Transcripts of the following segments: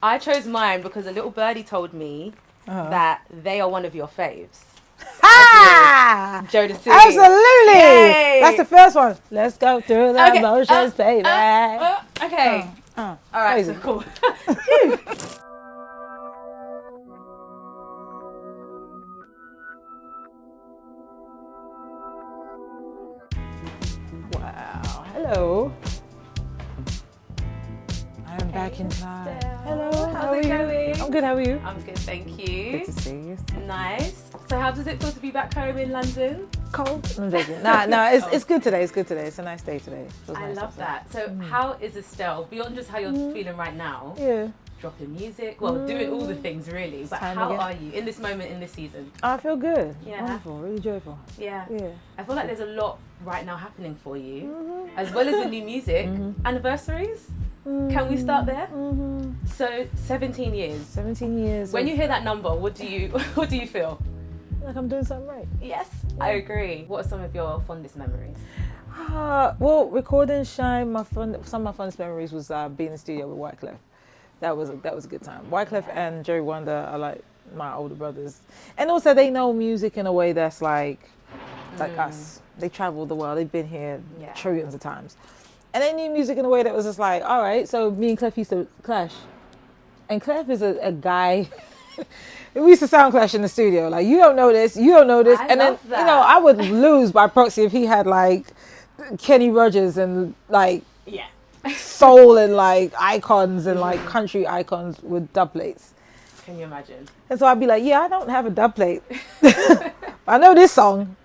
I chose mine because a little birdie told me that they are one of your faves. Ha! Jodeci. Absolutely! Yay! That's the first one. Let's go through the emotions, baby. Okay. All right, so cool. Wow. Hello. I am back in time. Estelle. Hello. How's it going? I'm good. How are you? I'm good, thank you. Good to see you. Nice. So how does it feel to be back home in London? Cold. I'm joking. No, it's good today. It's good today. It's a nice day today. I love that. So how is Estelle, beyond just how you're feeling right now? Yeah. Dropping music, well, doing all the things really, but how are you in this moment, in this season? I feel good. Yeah. Wonderful. Really joyful. Yeah. Yeah. I feel like there's a lot right now happening for you, as well as the new music. Anniversaries? Can we start there? So 17 years. 17 years. When you hear that number, what do you feel? Like I'm doing something right. Yes, I agree. What are some of your fondest memories? Well, recording Shine, some of my fondest memories was being in the studio with Wyclef. That was a good time. Wyclef and Jerry Wonder are like my older brothers, and also they know music in a way that's like us. They travel the world. They've been here trillions of times, and they knew music in a way that was just like, all right. So me and Clef used to clash, and Clef is a guy. We used to sound clash in the studio. Like, you don't know this, you don't know this, and then that. you know I would lose by proxy if he had like Kenny Rogers and like soul and like icons and like country icons with dub plates. Can you imagine? And so I'd be like, yeah, I don't have a dub plate. I know this song.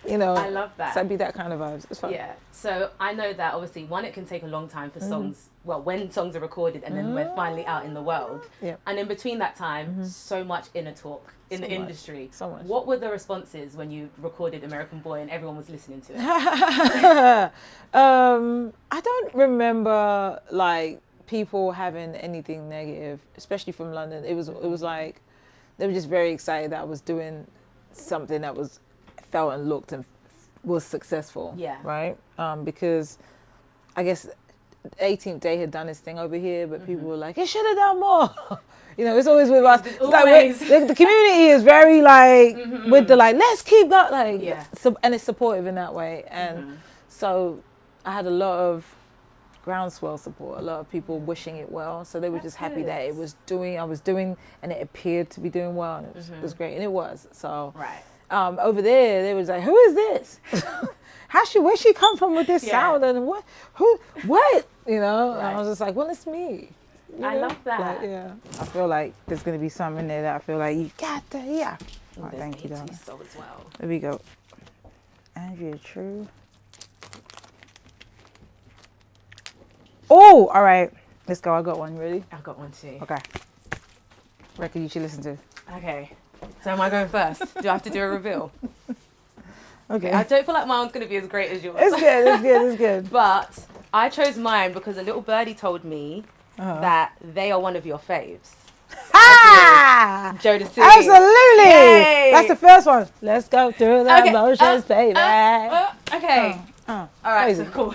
You know. I love that. So it'd be that kind of vibes. It's fun. Yeah. So I know that obviously it can take a long time for songs, well, when songs are recorded and then we're finally out in the world. Yeah. And in between that time, so much inner talk in the industry. So much. What were the responses when you recorded American Boy and everyone was listening to it? I don't remember like people having anything negative, especially from London. It was like they were just very excited that I was doing something that was felt and looked and was successful. Yeah. Right? Because I guess 18th Day had done his thing over here, but people were like, it should have done more. You know, it's always with us. It's like the community is very like with the like, let's keep going, like, and it's supportive in that way. And so I had a lot of groundswell support, a lot of people wishing it well. So they were just happy that I was doing, and it appeared to be doing well, and it was great, and it was. So over there, they was like, who is this? Where'd she come from with this sound? And what? You know? And I was just like, well, it's me. You know? I love that. Like, I feel like there's going to be something in there that I feel like you got to, Oh, thank you, darling. So as well. There we go. Andrea True. Oh, all right. Let's go. I got one. Ready? I've got one too. Okay. Record you should listen to. Okay. So am I going first? Do I have to do a reveal? Okay. I don't feel like mine's going to be as great as yours. It's good. But I chose mine because a little birdie told me that they are one of your faves. Ha! Jodeci. Absolutely! Yay! That's the first one. Let's go through the emotions, baby. Okay. All right, so cool.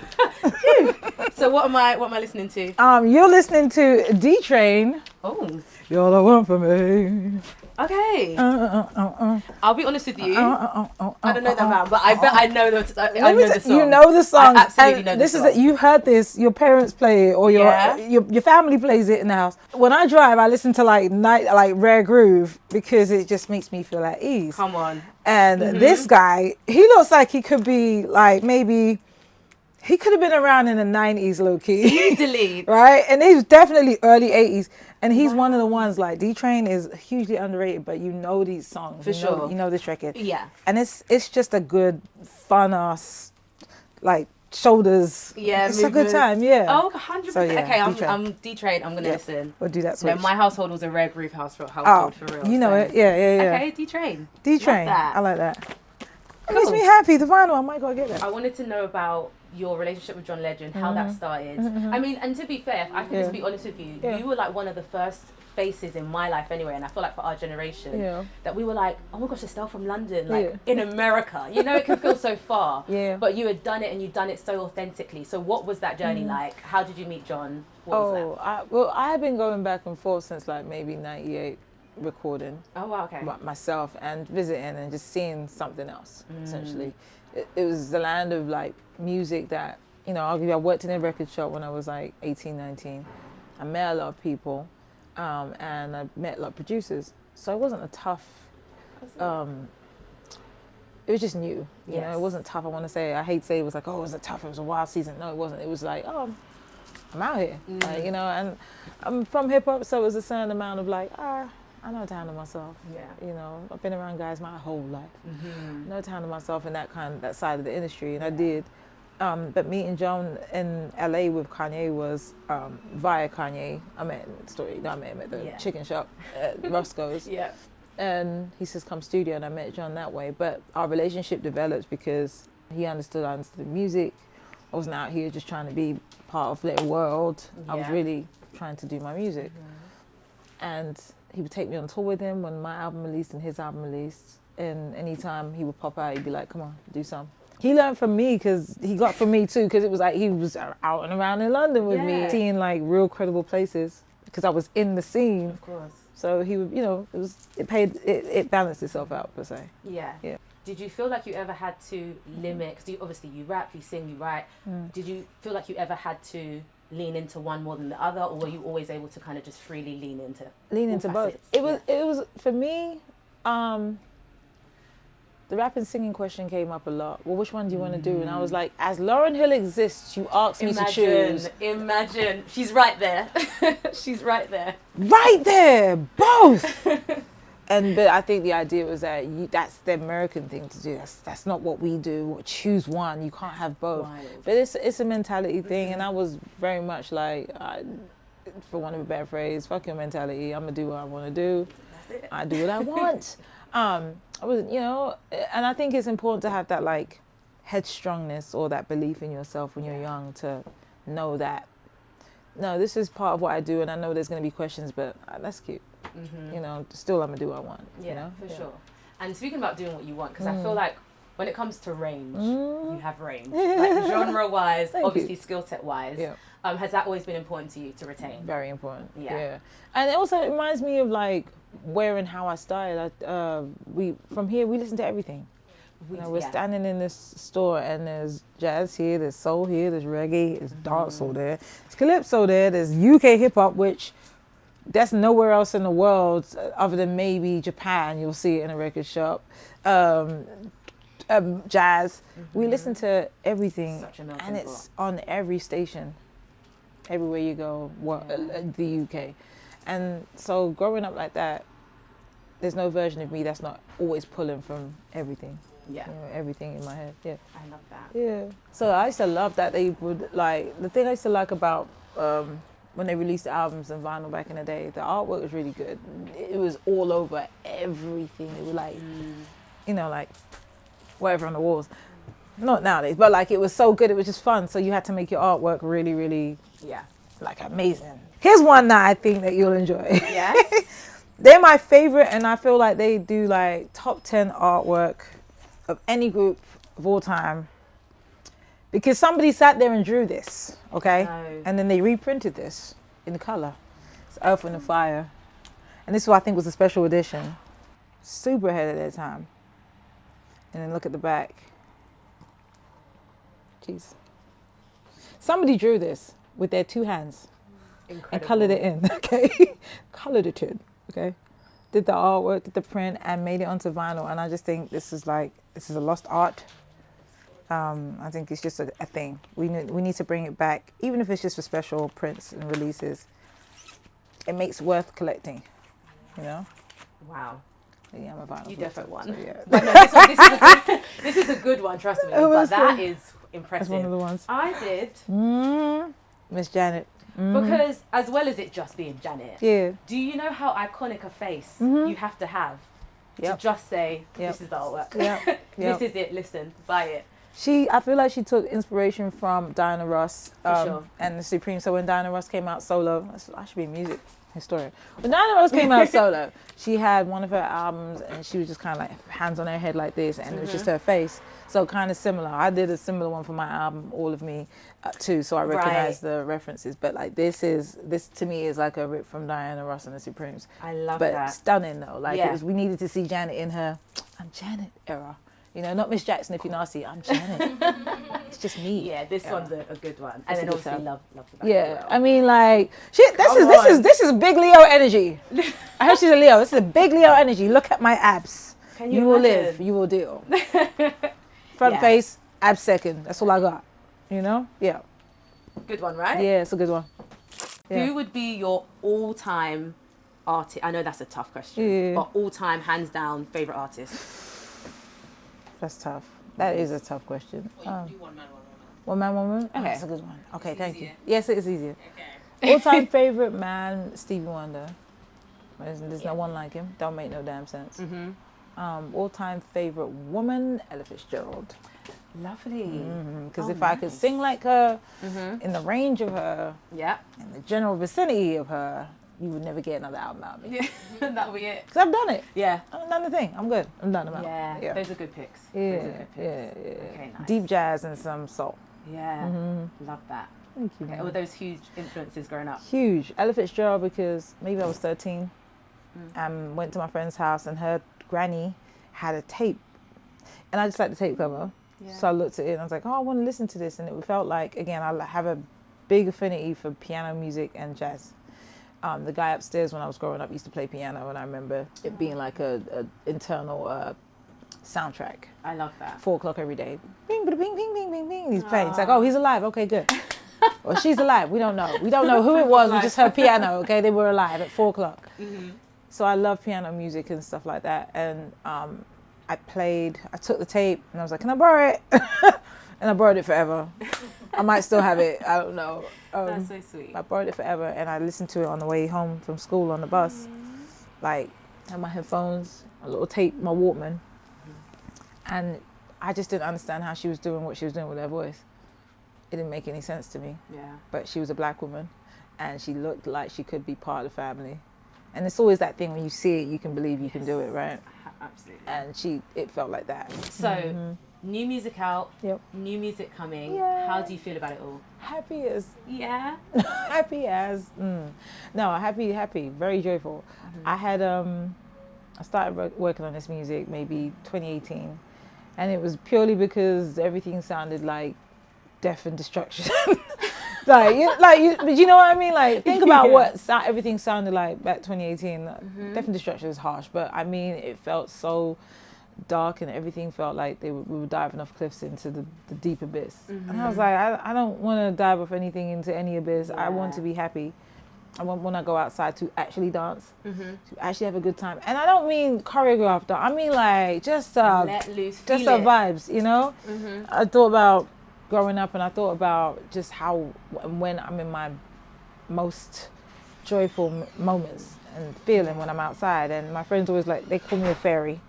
So what am I listening to? You're listening to D Train. Oh. You're the one for me. Okay. I'll be honest with you. I don't know that man, but I bet I know the song. You know the song. I absolutely know the song. You heard this. Your parents play it, or your family plays it in the house. When I drive, I listen to like Rare Groove because it just makes me feel at ease. Come on. And this guy, he looks like he could be like maybe. He could have been around in the 90s, low key. Easily. Right? And he was definitely early 80s. And he's one of the ones, like, D-Train is hugely underrated, but you know these songs. For sure. You know this record. Yeah. And it's just a good, fun-ass, like, shoulders. Yeah, it's a good time, Oh, 100%. So, okay, I'm D-Train. I'm going to listen. We'll do that switch. No, my household was a Rare Groove household for real. You know it. Yeah. Okay, D-Train. D-Train. I like that. It makes me happy. The vinyl, I might go get it. I wanted to know about your relationship with John Legend, how that started. I mean, and to be fair, I can just be honest with you, you were like one of the first faces in my life anyway, and I feel like for our generation, Yeah. that we were like, oh my gosh, Estelle from London, like in America. You know, it can feel so far. Yeah. But you had done it, and you'd done it so authentically. So what was that journey like? How did you meet John? What was that? I've been going back and forth since like maybe 98, recording. Oh wow, okay. Myself and visiting and just seeing something else, essentially. It was the land of like music that, you know, I worked in a record shop when I was like 18, 19. I met a lot of people, and I met a lot of producers. So it wasn't a tough, it was just new. You know, it wasn't tough. I want to say, I hate to say it was like, oh, it was tough, it was a wild season. No, it wasn't. It was like, oh, I'm out here, like, you know, and I'm from hip hop, so it was a certain amount of like, I know time to myself. Yeah. You know, I've been around guys my whole life. No time to myself in that side of the industry, and I did. But meeting John in LA with Kanye was via Kanye. I met him at the chicken shop at Roscoe's. Yeah. And he says, come studio, and I met John that way. But our relationship developed because I understood music. I wasn't out here just trying to be part of Little World. I was really trying to do my music. And he would take me on tour with him when my album released and his album released. And anytime he would pop out, he'd be like, come on, do some. He learned from me because he got from me too, because it was like he was out and around in London with me, seeing like real credible places because I was in the scene. Of course. So he would, you know, it balanced itself out per se. Yeah. Yeah. Did you feel like you ever had to limit, because obviously you rap, you sing, you write, did you feel like you ever had to lean into one more than the other, or were you always able to kind of just freely lean into both? It was for me, the rap and singing question came up a lot. Well, which one do you want to do? And I was like, as Lauryn Hill exists, you asked me to choose. Imagine. She's right there. She's right there. Right there, both. But I think the idea was that that's the American thing to do. That's not what we do. Choose one. You can't have both. Wild. But it's a mentality thing, and I was very much like, for want of a better phrase, fuck your mentality. I'm gonna do what I want to do. That's it. I do what I want. I was, you know, and I think it's important to have that like headstrongness or that belief in yourself when you're young to know that, no, this is part of what I do, and I know there's going to be questions, but that's cute. You know, still I'm going to do what I want. Yeah, you know? for sure. And speaking about doing what you want, because I feel like when it comes to range, you have range. Like genre-wise, obviously skill set-wise. Yeah. Has that always been important to you to retain? Very important. Yeah. And it also reminds me of like where and how I started. From here we listen to everything. We're standing in this store and there's jazz here, there's soul here, there's reggae, there's dancehall there, there's calypso there, there's UK hip hop, which that's nowhere else in the world other than maybe Japan. You'll see it in a record shop. Jazz. We listen to everything, and it's on every station, everywhere you go. The UK, and so growing up like that, there's no version of me that's not always pulling from everything. Yeah, you know, everything in my head. Yeah, I love that. Yeah. So I used to love that they would like the thing I used to like about. When they released the albums and vinyl back in the day, the artwork was really good. It was all over everything. It was like, you know, like whatever on the walls. Not nowadays, but like it was so good. It was just fun. So you had to make your artwork really, really, like amazing. Here's one that I think that you'll enjoy. Yes. They're my favorite, and I feel like they do like top 10 artwork of any group of all time. Because somebody sat there and drew this, okay? No. And then they reprinted this in color. It's Earth, Wind and Fire. And this is what I think was a special edition. Super ahead of their time. And then look at the back. Jeez. Somebody drew this with their two hands. Incredible. And colored it in, okay? Colored it in, okay? Did the artwork, did the print, and made it onto vinyl. And I just think this is a lost art. I think it's just a thing. We need to bring it back, even if it's just for special prints and releases. It makes worth collecting, you know? Wow. Yeah, I'm a vinyl. You definitely won. So, yeah. But no, this is a good one, trust me. But that is impressive. That's one of the ones. I did. Miss Janet. Because as well as it just being Janet, do you know how iconic a face you have to have to just say, this is the artwork. This is it, listen, buy it. I feel like she took inspiration from Dianna Ross For sure. and the Supreme. So when Dianna Ross came out solo, I should be in music. historian. When Dianna Ross came out solo, she had one of her albums and she was just kind of like hands on her head like this, and it was just her face. So kind of similar. I did a similar one for my album, All of Me, too. So I recognize the references. But like this to me is like a rip from Dianna Ross and the Supremes. I love that. But stunning though. Like it was, we needed to see Janet in her I'm Janet era. You know, not Miss Jackson if you're nasty. I'm Janet. It's just me. Yeah, this one's a good one. And then obviously love the back as well. I mean, like, shit. This is big Leo energy. I heard she's a Leo. This is a big Leo energy. Look at my abs. You will live. You will deal. Front face, abs second. That's all I got. You know? Yeah. Good one, right? Yeah, it's a good one. Yeah. Who would be your all-time artist? I know that's a tough question, but all-time, hands down, favorite artist. That's tough. That is a tough question. Well, you do one man, one man, one woman? Okay. Oh, That's a good one. Okay, it's thank easier. you. Yes, it is easier. Okay. All-time favorite man, Stevie Wonder. There's no one like him. Don't make no damn sense. All-time favorite woman, Ella Fitzgerald. Lovely. Because if I could sing like her, in the range of her, in the general vicinity of her, you would never get another album out of me. Yeah, that'll be it. Because I've done it. Yeah. I've done the thing. I'm good. I'm done. I'm out. Yeah, those are good picks. Yeah, those are good picks. yeah. Okay, nice. Deep jazz and some soul. Yeah, love that. Thank you. Okay, all those huge influences growing up. Huge. Ella Fitzgerald, because maybe I was 13. Went to my friend's house and her granny had a tape. And I just liked the tape cover. Yeah. So I looked at it and I was like, oh, I want to listen to this. And it felt like, again, I have a big affinity for piano music and jazz. The guy upstairs when I was growing up used to play piano, and I remember it being like a internal soundtrack. I love that. 4 o'clock every day. Bing, bing, bing, bing, bing, bing. And he's playing. It's like, oh, he's alive. Okay, good. Or she's alive. We don't know. We don't know who it was. We just heard piano. Okay, they were alive at 4 o'clock. So I love piano music and stuff like that. And I took the tape and I was like, can I borrow it? And I borrowed it forever. I might still have it. I don't know. That's so sweet. I borrowed it forever, and I listened to it on the way home from school on the bus. Like, I had my headphones, a little tape, my Walkman. And I just didn't understand how she was doing what she was doing with her voice. It didn't make any sense to me. Yeah. But she was a black woman, and she looked like she could be part of the family. And it's always that thing when you see it, you can believe you can do it, right? Absolutely. And it felt like that. So, new music out, new music coming. Yeah. How do you feel about it all? Happy as. Yeah. Happy as. No, happy, very joyful. I had, I started working on this music maybe 2018. And it was purely because everything sounded like death and destruction. But you know what I mean? Like, think about what everything sounded like back 2018. Death and destruction is harsh, but I mean, it felt so dark, and everything felt like we were diving off cliffs into the deep abyss. And I was like, I don't want to dive off anything into any abyss. I want to be happy. I want when I go outside to actually dance, to actually have a good time. And I don't mean choreographed dance. I mean like just let loose, just the vibes, you know? I thought about growing up, and I thought about just how when I'm in my most joyful moments and feeling when I'm outside. And my friends always they call me a fairy.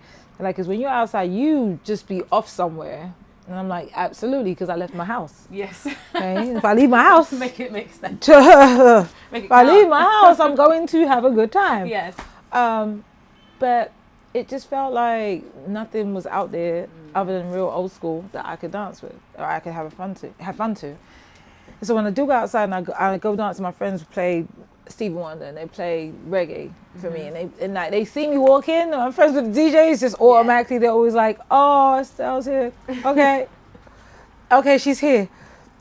Like, because when you're outside, you just be off somewhere. And I'm like, absolutely, because I left my house. Yes. Okay? If I leave my house. Make it make sense. If I leave my house, I'm going to have a good time. Yes. But it just felt like nothing was out there other than real old school that I could dance with, or I could have fun to. So when I do go outside and I go dance, my friends play Stevie Wonder and they play reggae for me, and they see me walk in. I'm friends with the DJs, just automatically they're always like, "Oh, Estelle's here. Okay, okay, she's here."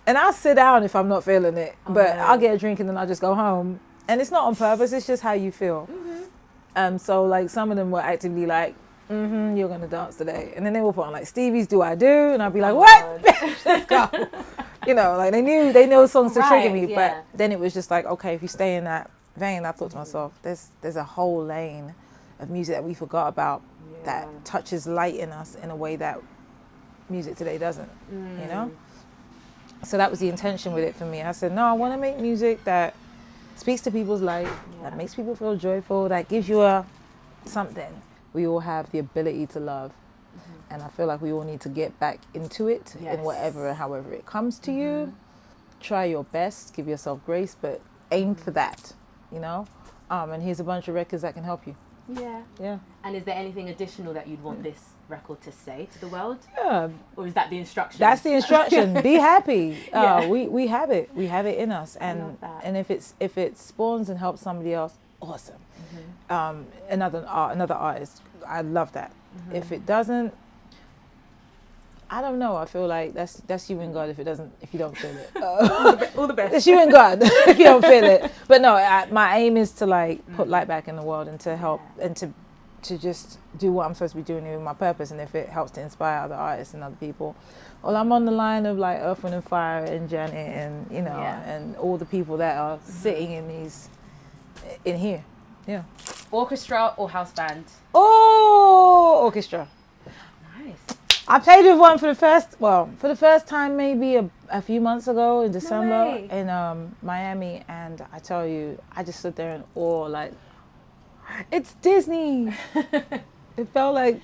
And I'll sit down if I'm not feeling it, but I'll get a drink and then I'll just go home. And it's not on purpose; it's just how you feel. So like some of them were actively like, "You're gonna dance today," and then they will put on like Stevie's "Do I Do," and I'll be like, "What? Let's go." You know, like they know songs to trigger me, but then it was just like, okay, if you stay in that vein, I thought to myself, there's a whole lane of music that we forgot about that touches light in us in a way that music today doesn't, you know? So that was the intention with it for me. I said, no, I want to make music that speaks to people's life, that makes people feel joyful, that gives you something. We all have the ability to love. And I feel like we all need to get back into it in whatever, however it comes to you. Try your best, give yourself grace, but aim for that, you know? And here's a bunch of records that can help you. Yeah. Yeah. And is there anything additional that you'd want this record to say to the world? Yeah. Or is that the instruction? That's the instruction. Be happy. Yeah. We have it. We have it in us. And if it spawns and helps somebody else, awesome. Another artist, I love that. If it doesn't, I don't know. I feel like that's you and God. If you don't feel it, all the best. It's you and God if you don't feel it. But no, my aim is to like put light back in the world and to help and to just do what I'm supposed to be doing with my purpose. And if it helps to inspire other artists and other people, well, I'm on the line of like Earth, Wind and Fire and Janet and and all the people that are sitting in here. Yeah. Orchestra or house band? Oh, orchestra. Nice. I played with one for the first time maybe a few months ago in December in Miami, and I tell you, I just stood there in awe, like, it's Disney. It felt like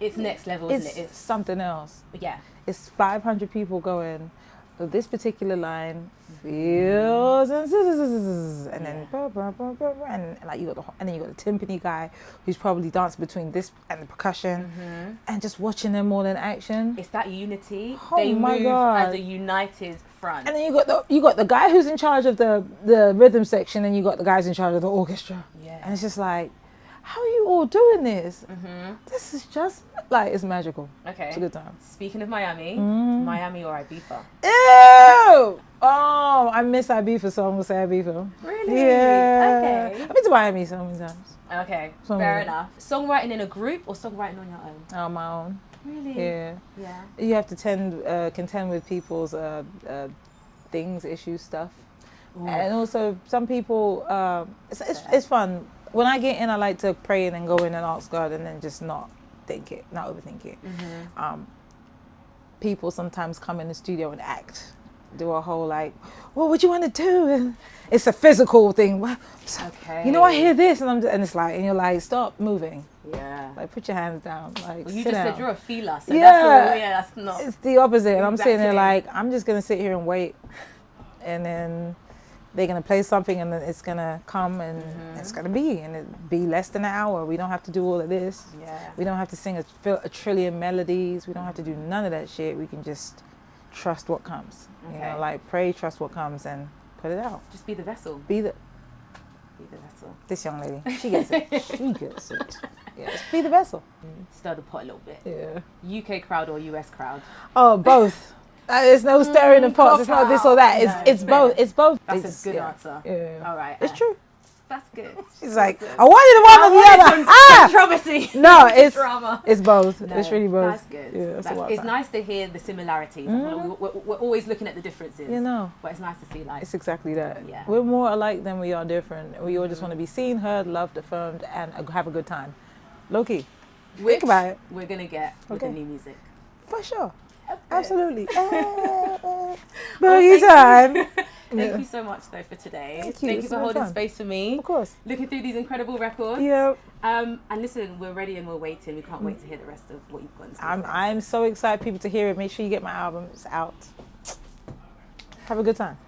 it's next level, isn't it? It's something else. Yeah. It's 500 people going. So this particular line feels and then and like you got the timpani guy who's probably dancing between this and the percussion and just watching them all in action. It's that unity. Oh, they my move God. as a united front. And then you got the guy who's in charge of the rhythm section, and you got the guys in charge of the orchestra. Yeah. And it's just like, how are you all doing this? This is just like, it's magical. Okay. It's a good time. Speaking of Miami, Miami or Ibiza? Ew! Oh, I miss Ibiza, so I'm gonna say Ibiza. Really? Yeah. Okay. I've been to Miami so many times. Okay. Fair enough. Songwriting in a group or songwriting on your own? On my own. Really? Yeah. Yeah. You have to contend with people's things, issues, stuff. Ooh. And also some people, it's fun. When I get in, I like to pray and then go in and ask God and then just not overthink it. People sometimes come in the studio and do a whole like, well, what do you want to do? And it's a physical thing. Okay. You know, I hear this and it's like, and you're like, stop moving. Yeah. Like, put your hands down. Like, well, you sit just down. said you're a feeler, so that's not. It's the opposite. And I'm Exactly. sitting there like, I'm just gonna sit here and wait, and then they're gonna play something, and then it's gonna come, and it's gonna be less than an hour. We don't have to do all of this. Yeah. We don't have to sing a trillion melodies. We don't have to do none of that shit. We can just trust what comes. Okay. You know, like pray, trust what comes, and put it out. Just be the vessel. Be the vessel. This young lady, she gets it. She gets it. Yeah, just be the vessel. Stir the pot a little bit. Yeah. UK crowd or US crowd? Oh, both. There's no stirring the pots. It's not this or that. It's both. It's both. That's a good answer. Yeah. All right. It's true. That's good. She's like, I wanted one or the other. Controversy. No, it's drama. It's both. No, it's really both. That's good. Yeah, it's nice to hear the similarities. We're always looking at the differences. You know. But it's nice to see like. It's exactly that. Yeah. We're more alike than we are different. We all just want to be seen, heard, loved, affirmed, and have a good time. Low key. Think about it. We're gonna get with the new music. For sure. Absolutely. Boogie time. Thank you so much though for today. Thank you. Thank you for holding space for me. Of course. Looking through these incredible records. Yep. And listen, we're ready and we're waiting. We can't wait to hear the rest of what you've got in store. I'm so excited people to hear it. Make sure you get my album. It's out. Have a good time.